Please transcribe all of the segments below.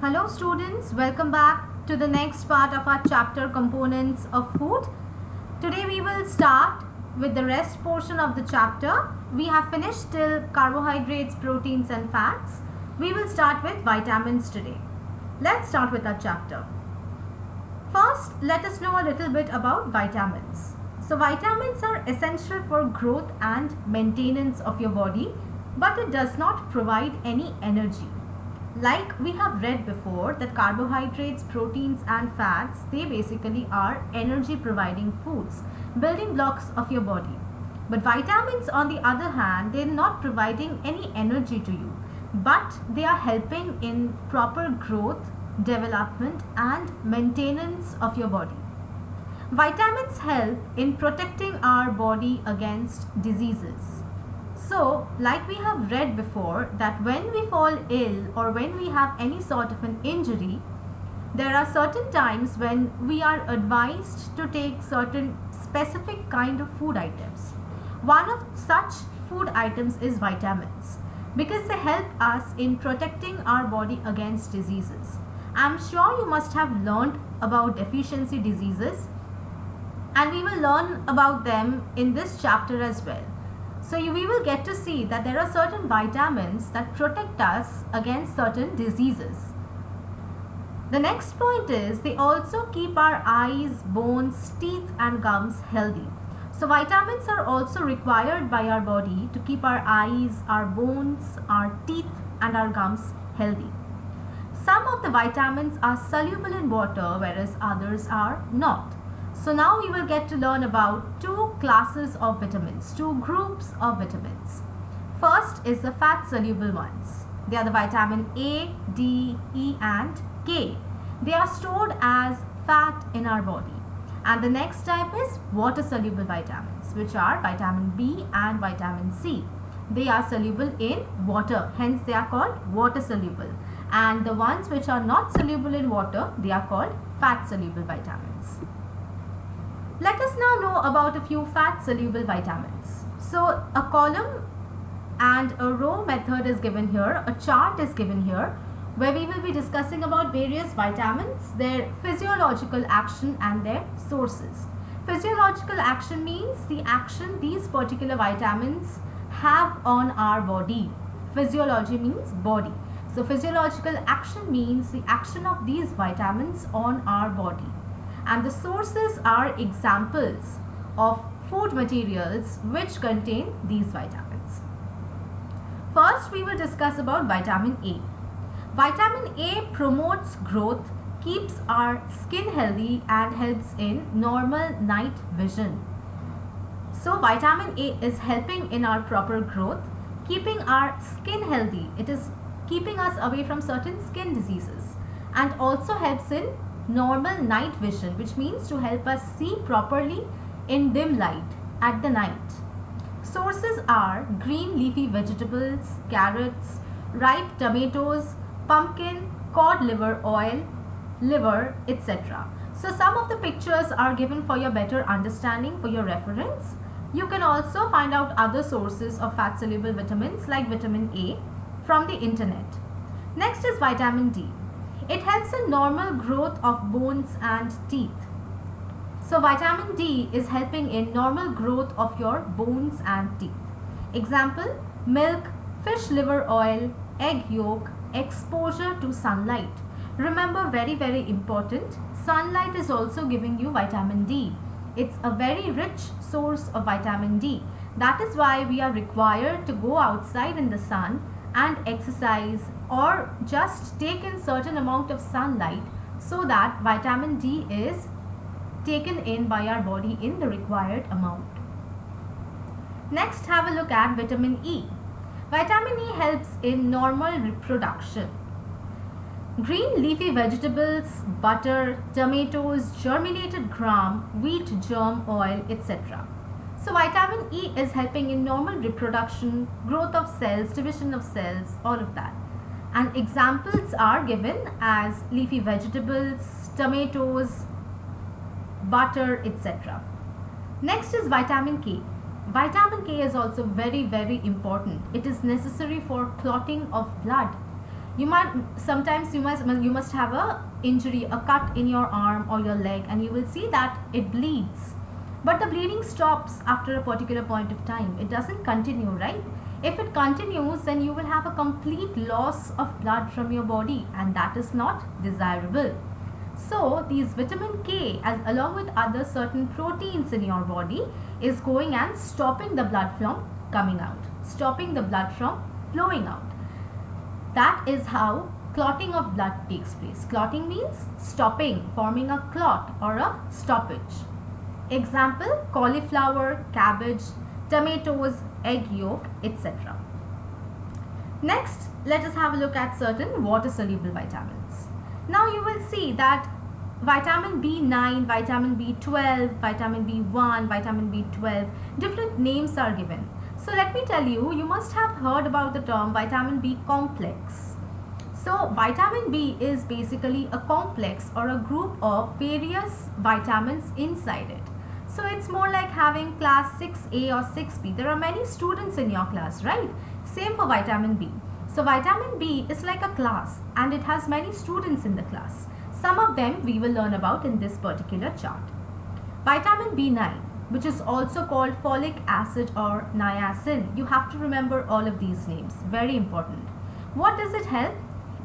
Hello students, welcome back to the next part of our chapter components of food. Today we will start with the rest portion of the chapter. We have finished till carbohydrates, proteins and fats. We will start with vitamins today. Let's start with our chapter. First, let us know a little bit about vitamins. So vitamins are essential for growth and maintenance of your body, but it does not provide any energy. Like we have read before that carbohydrates, proteins and fats, they basically are energy providing foods, building blocks of your body. But vitamins on the other hand, they are not providing any energy to you, but they are helping in proper growth, development and maintenance of your body. Vitamins help in protecting our body against diseases. So, like we have read before, that when we fall ill or when we have any sort of an injury, there are certain times when we are advised to take certain specific kind of food items. One of such food items is vitamins because they help us in protecting our body against diseases. I'm sure you must have learned about deficiency diseases, and we will learn about them in this chapter as well. So we will get to see that there are certain vitamins that protect us against certain diseases. The next point is they also keep our eyes, bones, teeth and gums healthy. So vitamins are also required by our body to keep our eyes, our bones, our teeth and our gums healthy. Some of the vitamins are soluble in water, whereas others are not. So now we will get to learn about two classes of vitamins, two groups of vitamins. First is the fat soluble ones. They are the vitamin A, D, E and K. They are stored as fat in our body. And the next type is water soluble vitamins, which are vitamin B and vitamin C. They are soluble in water, hence they are called water soluble. And the ones which are not soluble in water, they are called fat soluble vitamins. Let us now know about a few fat soluble vitamins. So a column and a row method is given here, a chart is given here, where we will be discussing about various vitamins, their physiological action and their sources. Physiological action means the action these particular vitamins have on our body. Physiology means body. So physiological action means the action of these vitamins on our body. And the sources are examples of food materials which contain these vitamins. First, we will discuss about vitamin A. Vitamin A promotes growth, keeps our skin healthy and helps in normal night vision. So vitamin A is helping in our proper growth, keeping our skin healthy. It is keeping us away from certain skin diseases and also helps in normal night vision, which means to help us see properly in dim light at the night. Sources are green leafy vegetables, carrots, ripe tomatoes, pumpkin, cod liver oil, liver, etc. So some of the pictures are given for your better understanding, for your reference. You can also find out other sources of fat soluble vitamins like vitamin A from the internet. Next is vitamin D. It helps in normal growth of bones and teeth. So vitamin D is helping in normal growth of your bones and teeth. Example, milk, fish liver oil, egg yolk, exposure to sunlight. Remember, very important, sunlight is also giving you vitamin D. It's a very rich source of vitamin D. That is why we are required to go outside in the sun and exercise or just take in certain amount of sunlight so that vitamin D is taken in by our body in the required amount. Next, have a look at vitamin E. Vitamin E helps in normal reproduction. Green leafy vegetables, butter, tomatoes, germinated gram, wheat germ oil, etc. So vitamin E is helping in normal reproduction, growth of cells, division of cells, all of that. And examples are given as leafy vegetables, tomatoes, butter, etc. Next is vitamin K. Vitamin K is also very important. It is necessary for clotting of blood. You must have a injury, a cut in your arm or your leg, and you will see that it bleeds. But the bleeding stops after a particular point of time. It doesn't continue, right? If it continues, then you will have a complete loss of blood from your body, and that is not desirable. So these vitamin K, as along with other certain proteins in your body, is going and stopping the blood from coming out, stopping the blood from flowing out. That is how clotting of blood takes place. Clotting means stopping, forming a clot or a stoppage. Example, cauliflower, cabbage, tomatoes, egg yolk, etc. Next, let us have a look at certain water-soluble vitamins. Now you will see that vitamin B9, vitamin B12, vitamin B1, vitamin B12, different names are given. So let me tell you, you must have heard about the term vitamin B complex. So vitamin B is basically a complex or a group of various vitamins inside it. So it's more like having class 6A or 6B. There are many students in your class, right? Same for vitamin B. So vitamin B is like a class and it has many students in the class. Some of them we will learn about in this particular chart. Vitamin B9, which is also called folic acid or niacin. You have to remember all of these names. Very important. What does it help?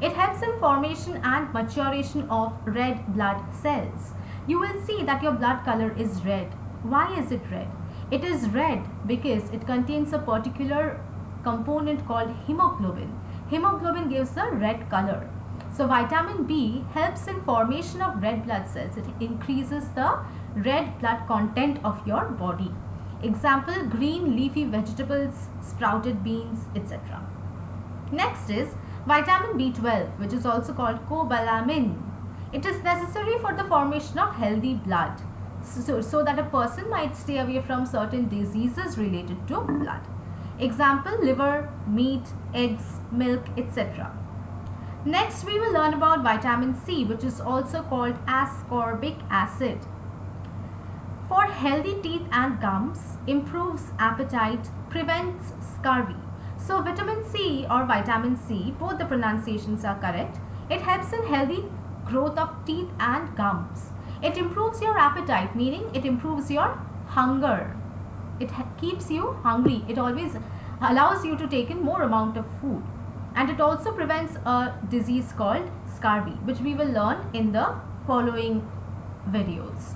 It helps in formation and maturation of red blood cells. You will see that your blood color is red. Why is it red? It is red because it contains a particular component called hemoglobin. Hemoglobin gives a red color. So vitamin B helps in formation of red blood cells. It increases the red blood content of your body. Example, green leafy vegetables, sprouted beans, etc. Next is vitamin B12, which is also called cobalamin. It is necessary for the formation of healthy blood, so that a person might stay away from certain diseases related to blood. Example, liver, meat, eggs, milk, etc. Next, we will learn about vitamin C, which is also called ascorbic acid. For healthy teeth and gums, improves appetite, prevents scurvy. So vitamin C or vitamin C, both the pronunciations are correct. It helps in healthy growth of teeth and gums. It improves your appetite, meaning it improves your hunger. It keeps you hungry. It always allows you to take in more amount of food. And it also prevents a disease called scurvy, which we will learn in the following videos.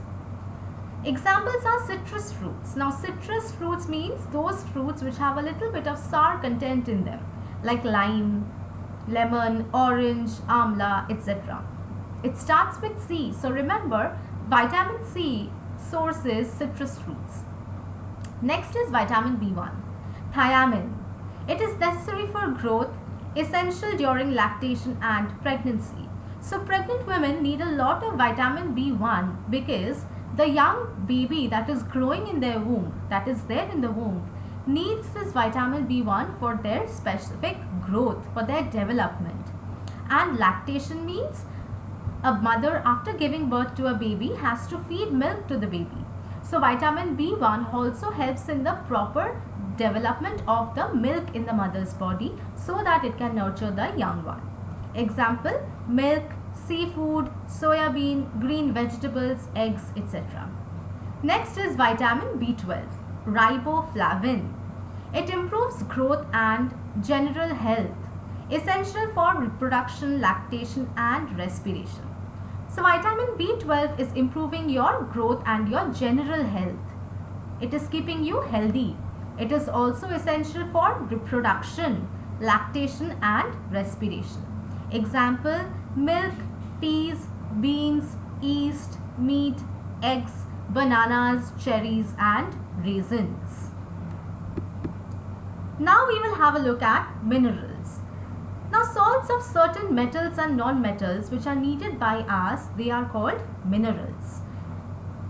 Examples are citrus fruits. Now citrus fruits means those fruits which have a little bit of sour content in them, like lime, lemon, orange, amla, etc. It starts with C. So remember, vitamin C source is citrus fruits. Next is vitamin B1, thiamine. It is necessary for growth, essential during lactation and pregnancy. So pregnant women need a lot of vitamin B1 because the young baby that is growing in their womb, that is there in the womb, needs this vitamin B1 for their specific growth, for their development. And lactation means a mother after giving birth to a baby has to feed milk to the baby. So vitamin B1 also helps in the proper development of the milk in the mother's body so that it can nurture the young one. Example, milk, seafood, soya bean, green vegetables, eggs, etc. Next is vitamin B12, riboflavin. It improves growth and general health, essential for reproduction, lactation and respiration. So vitamin B12 is improving your growth and your general health. It is keeping you healthy. It is also essential for reproduction, lactation and respiration. Example, milk, peas, beans, yeast, meat, eggs, bananas, cherries and raisins. Now we will have a look at minerals. Now salts of certain metals and non-metals which are needed by us, they are called minerals.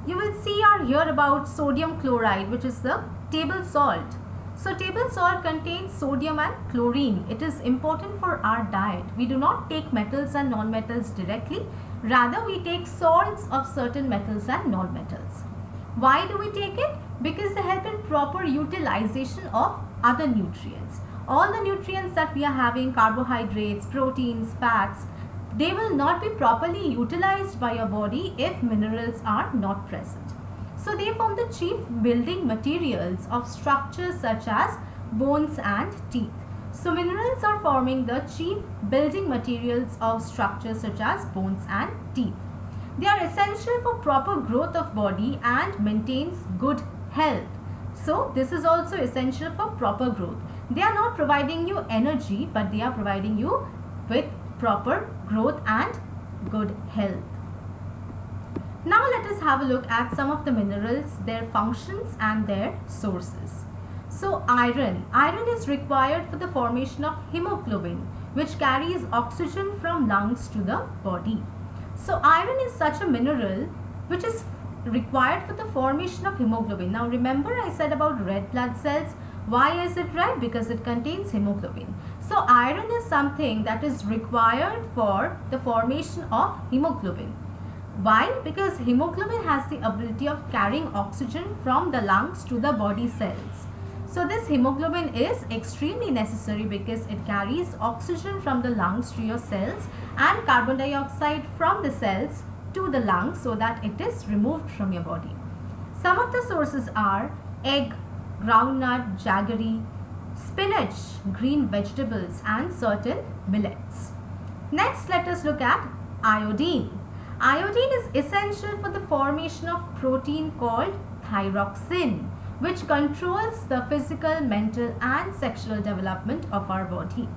You will see or hear about sodium chloride, which is the table salt. So table salt contains sodium and chlorine. It is important for our diet. We do not take metals and non-metals directly. Rather, we take salts of certain metals and non-metals. Why do we take it? Because they help in proper utilization of other nutrients. all the nutrients that we are having, carbohydrates, proteins, fats, they will not be properly utilized by your body if minerals are not present. So they form the chief building materials of structures such as bones and teeth. So minerals are forming the chief building materials of structures such as bones and teeth. They are essential for proper growth of body and maintains good health. So this is also essential for proper growth. They are not providing you energy, but they are providing you with proper growth and good health. Now let us have a look at some of the minerals, their functions and their sources. So iron is required for the formation of hemoglobin, which carries oxygen from lungs to the body. So iron is such a mineral which is required for the formation of hemoglobin. Now remember I said about red blood cells. Why is it red? Because it contains hemoglobin. So iron is something that is required for the formation of hemoglobin. Why? Because hemoglobin has the ability of carrying oxygen from the lungs to the body cells. So this hemoglobin is extremely necessary because it carries oxygen from the lungs to your cells and carbon dioxide from the cells to the lungs so that it is removed from your body. Some of the sources are egg, groundnut, jaggery, spinach, green vegetables and certain millets. Next, let us look at iodine. Iodine is essential for the formation of protein called thyroxine, which controls the physical, mental and sexual development of our body.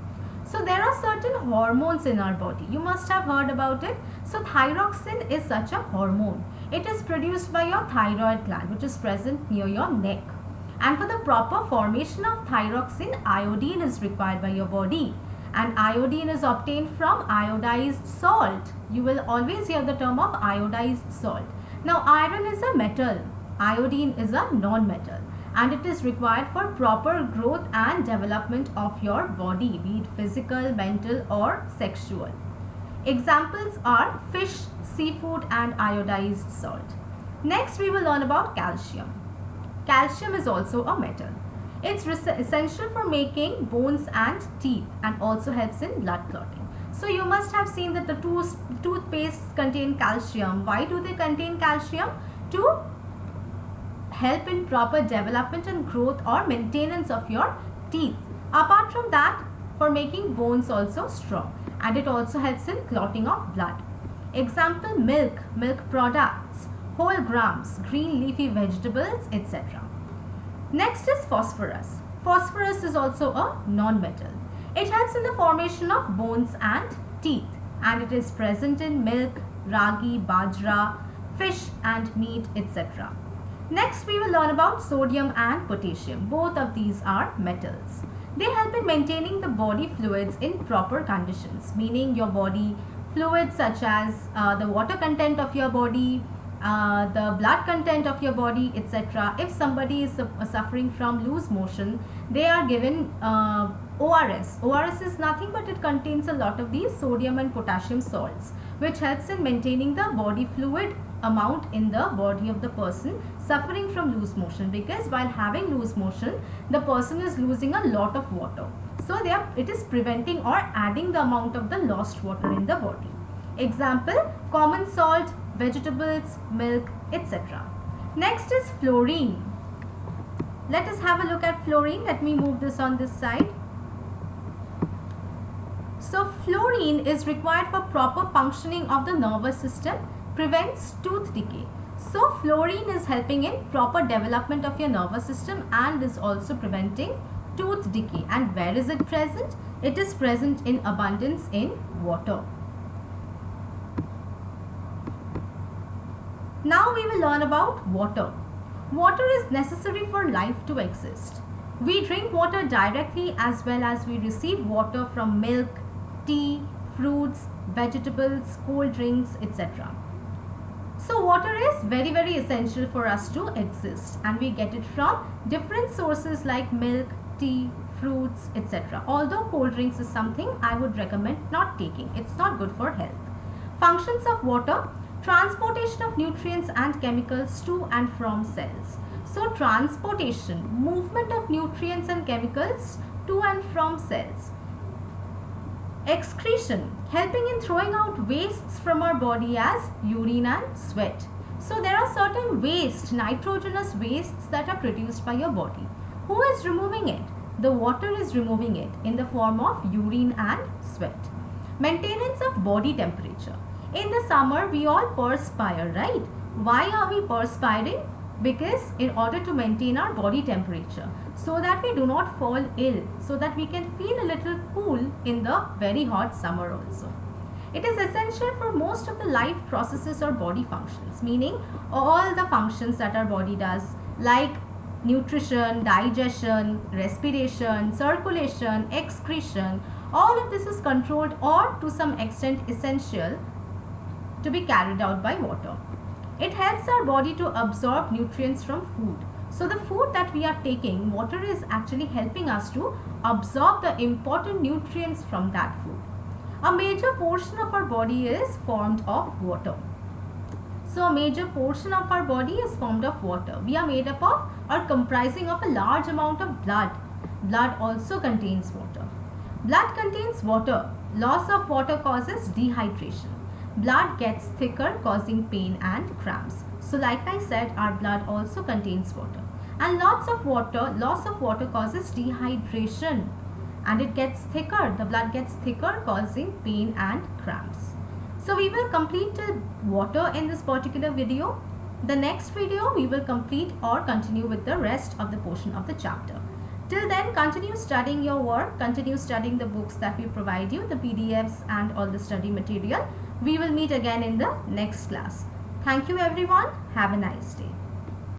So there are certain hormones in our body. You must have heard about it. So thyroxine is such a hormone. It is produced by your thyroid gland, which is present near your neck. And for the proper formation of thyroxine, iodine is required by your body. And iodine is obtained from iodized salt. You will always hear the term of iodized salt. Now iron is a metal. Iodine is a non-metal and it is required for proper growth and development of your body, be it physical, mental or sexual. Examples are fish, seafood and iodized salt. Next we will learn about calcium. Calcium is also a metal. It's essential for making bones and teeth and also helps in blood clotting. So you must have seen that the toothpastes contain calcium. Why do they contain calcium? To help in proper development and growth or maintenance of your teeth. Apart from that, for making bones also strong, and it also helps in clotting of blood. Example, milk, milk products, whole grams, green leafy vegetables, etc. Next is phosphorus. Phosphorus is also a non-metal. It helps in the formation of bones and teeth, and it is present in milk, ragi, bajra, fish and meat, etc. Next we will learn about sodium and potassium. Both of these are metals. They help in maintaining the body fluids in proper conditions, meaning your body fluids such as the water content of your body, the blood content of your body, etc. If somebody is suffering from loose motion, they are given ORS. ORS is nothing but it contains a lot of these sodium and potassium salts, which helps in maintaining the body fluid amount in the body of the person suffering from loose motion, because while having loose motion the person is losing a lot of water. So it is preventing or adding the amount of the lost water in the body. Example, common salt, vegetables, milk, etc. Next is fluorine. Let us have a look at fluorine. Let me move this on this side. So fluorine is required for proper functioning of the nervous system, prevents tooth decay. So fluorine is helping in proper development of your nervous system and is also preventing tooth decay. And where is it present? It is present in abundance in water. Now we will learn about water. Water is necessary for life to exist. We drink water directly as well as we receive water from milk, tea, fruits, vegetables, cold drinks, etc. So water is very, very essential for us to exist, and we get it from different sources like milk, tea, fruits, etc. Although cold drinks is something I would recommend not taking. It's not good for health. Functions of water: transportation of nutrients and chemicals to and from cells. So transportation, movement of nutrients and chemicals to and from cells. Excretion, helping in throwing out wastes from our body as urine and sweat. So there are certain waste, nitrogenous wastes that are produced by your body. Who is removing it? The water is removing it in the form of urine and sweat. Maintenance of body temperature. In the summer, we all perspire, right? Why are we perspiring? Because in order to maintain our body temperature, so that we do not fall ill, so that we can feel a little cool in the very hot summer also. It is essential for most of the life processes or body functions, meaning all the functions that our body does, like nutrition, digestion, respiration, circulation, excretion. All of this is controlled or to some extent essential to be carried out by water. It helps our body to absorb nutrients from food. So the food that we are taking, water is actually helping us to absorb the important nutrients from that food. A major portion of our body is formed of water. So a major portion of our body is formed of water. We are made up of or comprising of a large amount of blood. Blood also contains water. Blood contains water. Loss of water causes dehydration. Blood gets thicker, causing pain and cramps. So like I said, our blood also contains water. And loss of water causes dehydration. And it gets thicker, the blood gets thicker, causing pain and cramps. So we will complete till water in this particular video. The next video we will complete or continue with the rest of the portion of the chapter. Till then, continue studying your work, continue studying the books that we provide you, the PDFs and all the study material. We will meet again in the next class. Thank you everyone. Have a nice day.